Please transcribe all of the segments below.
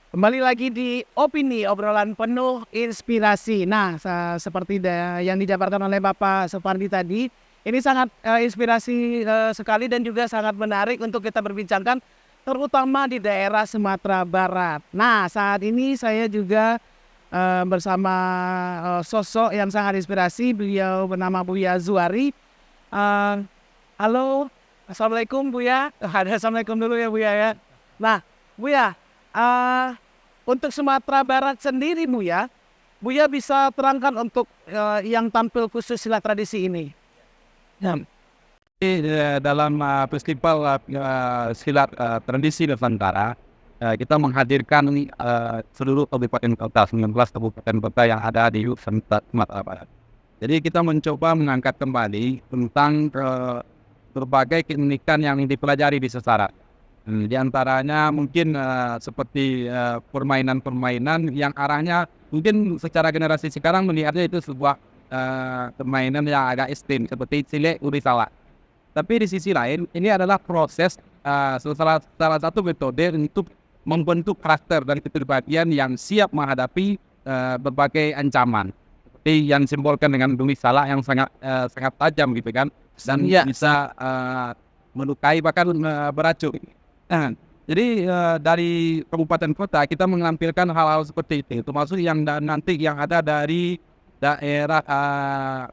Kembali lagi di Opini, obrolan penuh inspirasi. Nah, seperti yang dijabarkan oleh Bapak Supardi tadi, ini sangat inspirasi sekali dan juga sangat menarik untuk kita berbincangkan, terutama di daerah Sumatera Barat. Nah, saat ini saya juga bersama sosok yang sangat inspirasi, beliau bernama Buya Zuari. Eh, Halo, Assalamualaikum Buya. Assalamualaikum dulu ya Buya ya. Nah, Buya, eh untuk Sumatera Barat sendiri Buya bisa terangkan untuk yang tampil khusus silat tradisi ini. Ya, dalam festival silat tradisi Nusantara, kita menghadirkan seluruh kabupaten kota, 19 kabupaten kota yang ada di Sumatera Barat. Jadi kita mencoba mengangkat kembali tentang berbagai keunikan yang dipelajari di Sesara. Di antaranya mungkin seperti permainan-permainan yang arahnya mungkin secara generasi sekarang melihatnya itu sebuah permainan yang agak ekstrim seperti Silek Uri Salak. Tapi di sisi lain, ini adalah proses salah satu metode untuk membentuk karakter dari kepribadian yang siap menghadapi berbagai ancaman. Seperti yang disimbolkan dengan tulis salak yang sangat tajam gitu kan, dan bisa melukai bahkan beracun. Nah, jadi dari kabupaten kota kita menampilkan hal-hal seperti itu, termasuk yang nanti yang ada dari daerah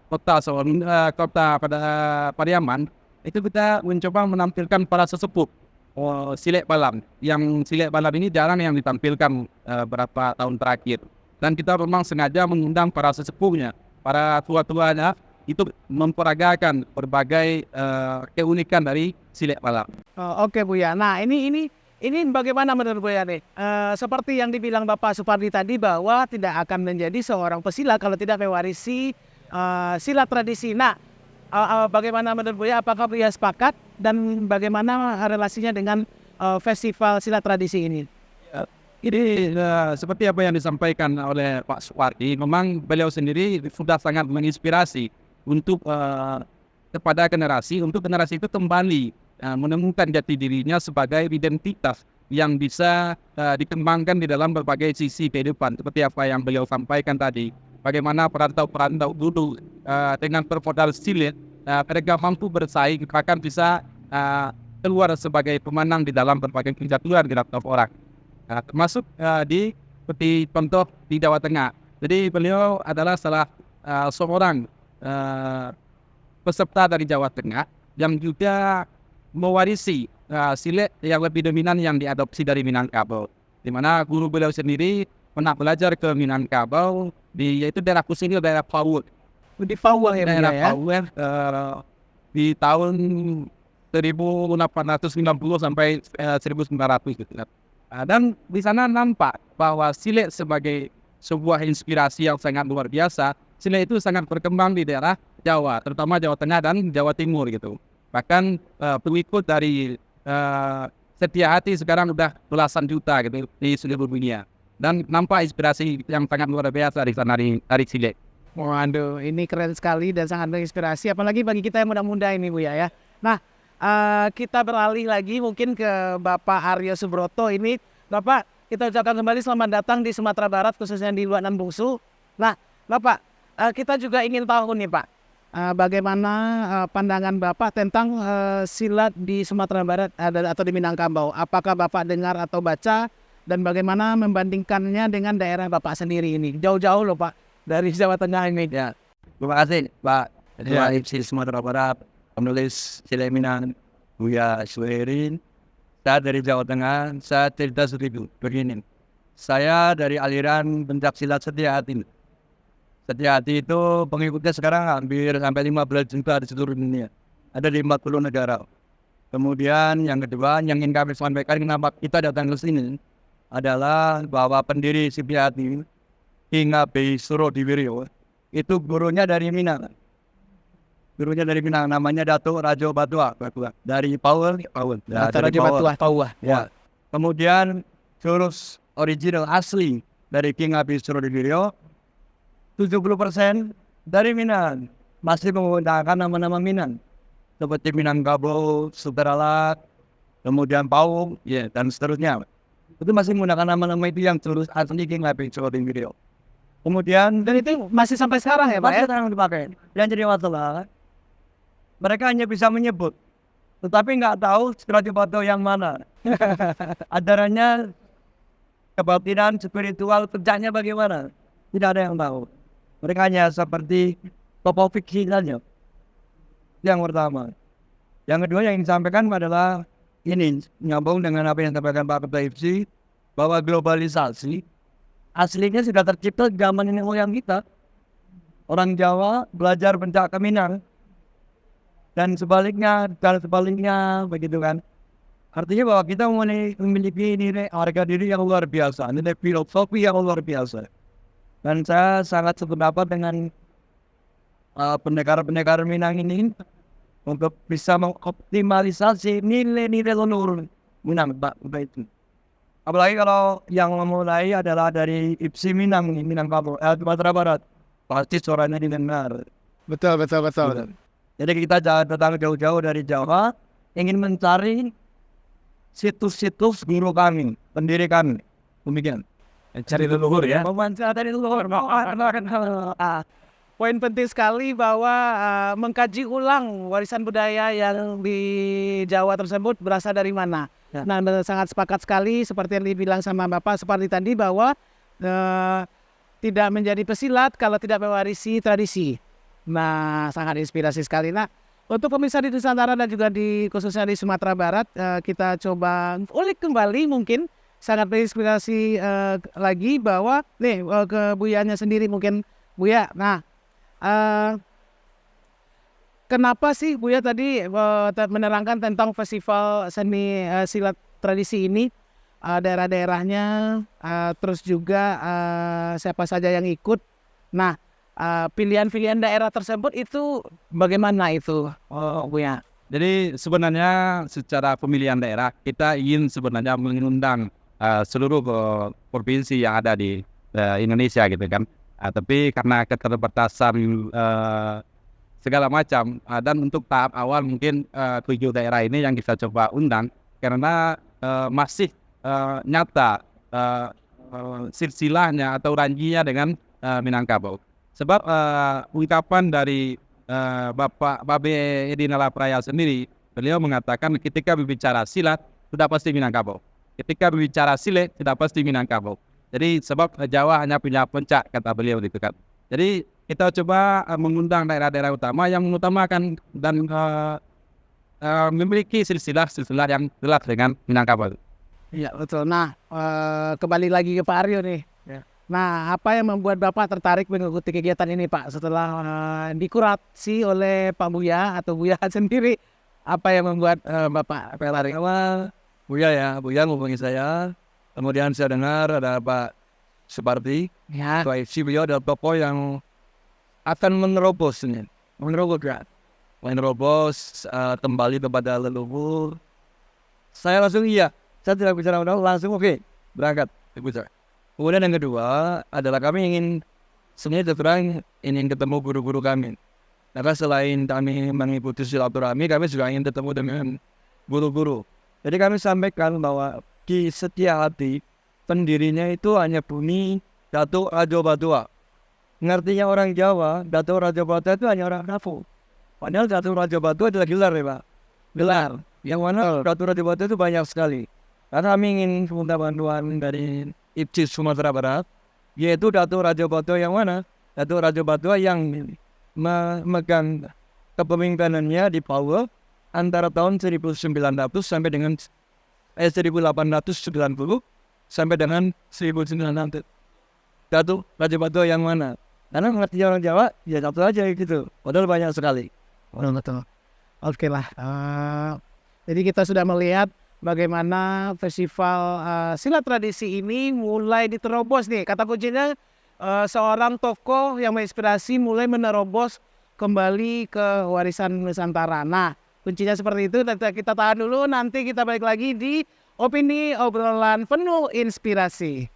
kota kota pada Pariaman. Itu kita mencoba menampilkan para sesepuh silek balam. Yang silek balam ini jarang yang ditampilkan beberapa tahun terakhir. Dan kita memang sengaja mengundang para sesepuhnya, para tua-tuanya, itu memperagakan berbagai keunikan dari silek balam. Oh, oke Buya. Nah ini bagaimana menurut Buya nih? Seperti yang dibilang Bapak Supardi tadi bahwa tidak akan menjadi seorang pesilat kalau tidak mewarisi silat tradisi. Nah, bagaimana menurut Buya? Apakah Buya sepakat dan bagaimana relasinya dengan festival silat tradisi ini? Ini seperti apa yang disampaikan oleh Pak Supardi, memang beliau sendiri sudah sangat menginspirasi untuk kepada generasi, untuk generasi itu kembali menemukan jati dirinya sebagai identitas yang bisa dikembangkan di dalam berbagai sisi kehidupan, seperti apa yang beliau sampaikan tadi. Bagaimana perantau-perantau dulu dengan bermodal silet, mereka mampu bersaing, bahkan bisa keluar sebagai pemenang di dalam berbagai kejatuhan di dalam orang. Termasuk seperti contoh di Jawa Tengah. Jadi beliau adalah salah seorang peserta dari Jawa Tengah yang juga mewarisi silet yang lebih dominan yang diadopsi dari Minangkabau. Di mana guru beliau sendiri pernah belajar ke Minangkabau, yaitu daerah Kusini, daerah Pawut. Di Pawang ya Buya Daerah ya? Pawut di tahun 1890 sampai 1900 gitu. Dan di sana nampak bahwa silet sebagai sebuah inspirasi yang sangat luar biasa. Silet itu sangat berkembang di daerah Jawa, terutama Jawa Tengah dan Jawa Timur gitu. Bahkan pengikut dari Setiahati sekarang udah belasan juta gitu di seluruh dunia. Dan nampak inspirasi yang sangat luar biasa di sana dari silet. Waduh, ini keren sekali dan sangat menginspirasi, apalagi bagi kita yang muda-muda ini Buya ya. Nah, kita beralih lagi mungkin ke Bapak Aryo Subroto ini. Bapak, kita ucapkan kembali selamat datang di Sumatera Barat, khususnya di Luak Nan Bungsu. Nah, Bapak, kita juga ingin tahu nih Pak, bagaimana pandangan Bapak tentang silat di Sumatera Barat atau di Minangkabau. Apakah Bapak dengar atau baca, dan bagaimana membandingkannya dengan daerah Bapak sendiri ini? Jauh-jauh loh Pak, dari Jawa Tengah ini. Ya, terima kasih Pak Ketua IPSI Sumatera Barat, penulis Silet Minang, Buya Zuari. Saya dari Jawa Tengah, saya cerita sedikit begini. Saya dari aliran pencak silat Setiahati. Setiahati itu pengikutnya sekarang hampir sampai 15 juta di seluruh dunia. Ada di 40 negara. Kemudian yang kedua, yang ingin kami sampaikan kenapa kita datang ke sini adalah bahwa pendiri Setiahati, King Abe Surodiwiryo, itu gurunya dari Minang. Gurunya dari Minang, namanya Datuk Rajo Batua. Dari Pawur. Rajo Batua. Ya. Kemudian jurus original asli dari King Abe Surodiwiryo, 70% dari Minang. Masih menggunakan nama-nama Minang. Seperti Minangkabau, Suteralat, kemudian Pawur, ya, dan seterusnya. Itu masih menggunakan nama-nama itu yang terus asli King Lapis Clothing Video. Kemudian Dan itu masih sampai sekarang ya Pak masih ya? sekarang dipakai. Dan jadi masalah, mereka hanya bisa menyebut, tetapi nggak tahu Raja Batu yang mana. Ajarannya, kebatinan, spiritual, kerjanya bagaimana? Tidak ada yang tahu. Mereka hanya seperti tokoh fiksi saja. Yang pertama. Yang kedua yang disampaikan adalah ini, nyambung dengan apa yang disampaikan Pak Ketua IFSI, bahwa globalisasi aslinya sudah tercipta di zaman nenek moyang kita. Orang Jawa belajar pencak ke Minang. Dan sebaliknya, begitu kan. Artinya bahwa kita memiliki nilai harga diri yang luar biasa, nilai filosofi yang luar biasa. Dan saya sangat sependapat dengan pendekar-pendekar Minang ini untuk bisa mengoptimalisasi nilai-nilai leluhur Minang, Pak, itu. Apalagi kalau yang memulai adalah dari IPSI Minang, Minangkabau, Sumatera Barat, pasti suaranya didengar. Betul. Jadi kita jangan datang jauh-jauh dari Jawa, ingin mencari situs-situs guru kami, pendiri kami, demikian. Cari leluhur ya. Memanfaatkan leluhur. Poin penting sekali bahwa mengkaji ulang warisan budaya yang di Jawa tersebut berasal dari mana. Ya. Nah, sangat sepakat sekali seperti yang dibilang sama Bapak seperti tadi bahwa tidak menjadi pesilat kalau tidak mewarisi tradisi. Nah, sangat inspirasi sekali. Nah, untuk pemirsa di Nusantara dan juga khususnya di Sumatera Barat, kita coba ulik kembali mungkin sangat menginspirasi lagi bahwa nih ke Buyanya sendiri mungkin Buya. Nah, kenapa sih Buya tadi menerangkan tentang festival seni silat tradisi ini, daerah-daerahnya, terus juga siapa saja yang ikut. Nah, pilihan-pilihan daerah tersebut itu bagaimana itu, Buya? Jadi sebenarnya secara pemilihan daerah kita ingin sebenarnya mengundang seluruh provinsi yang ada di Indonesia gitu kan. Tapi karena keterbatasan segala macam dan untuk tahap awal mungkin 7 daerah ini yang kita coba undang karena masih nyata silsilahnya atau ranjinya dengan Minangkabau. Sebab ungkapan dari Bapak Babe Edi Nalapraya sendiri, beliau mengatakan ketika berbicara silat sudah pasti Minangkabau, ketika berbicara silet sudah pasti Minangkabau. Jadi sebab Jawa hanya punya puncak, kata beliau gitu kan. Jadi kita coba mengundang daerah-daerah utama yang mengutamakan dan memiliki silsilah yang jelas dengan Minangkabau. Iya betul. Nah, kembali lagi ke Pak Aryo nih. Ya. Nah, apa yang membuat Bapak tertarik mengikuti kegiatan ini Pak? Setelah dikurasi oleh Pak Buya atau Buya sendiri, apa yang membuat Bapak tertarik? Pertama, Buya ngomongin saya. Kemudian saya dengar ada Pak Supardi, Ya, Ketua IFSI, beliau adalah tokoh yang akan menerobos kembali kepada leluhur. Saya langsung iya, saya tidak bicara langsung oke, berangkat. Kemudian yang kedua adalah kami ingin sebenarnya terang ingin ketemu guru-guru kami. Karena selain kami mengikuti silaturahmi, kami juga ingin ketemu dengan guru-guru. Jadi kami sampaikan bahwa di setiap hati pendirinya itu hanya bunyi Datuk Rajo Batua. Ngertinya orang Jawa, Datuk Rajo Batua itu hanya orang Rafu. Padahal Datuk Rajo Batua adalah gelar ya Pak. Gelar. Yang mana Datuk Rajo Batua itu banyak sekali. Karena kami ingin minta bantuan dari IPSI Sumatera Barat, yaitu Datuk Rajo Batua yang mana? Datuk Rajo Batua yang memegang kepemimpinannya di Papua antara tahun 1900 sampai dengan 1890 sampai dengan 1900. Datuk Rajo Batua yang mana? Karena mengerti orang Jawa, ya satu aja gitu. Padahal banyak sekali. betul. Oke lah. Jadi kita sudah melihat bagaimana festival silat tradisi ini mulai diterobos nih. Kata kuncinya seorang tokoh yang menginspirasi mulai menerobos kembali ke warisan Nusantara. Nah, kuncinya seperti itu. Kita tahan dulu, nanti kita balik lagi di Opini Obrolan Penuh Inspirasi.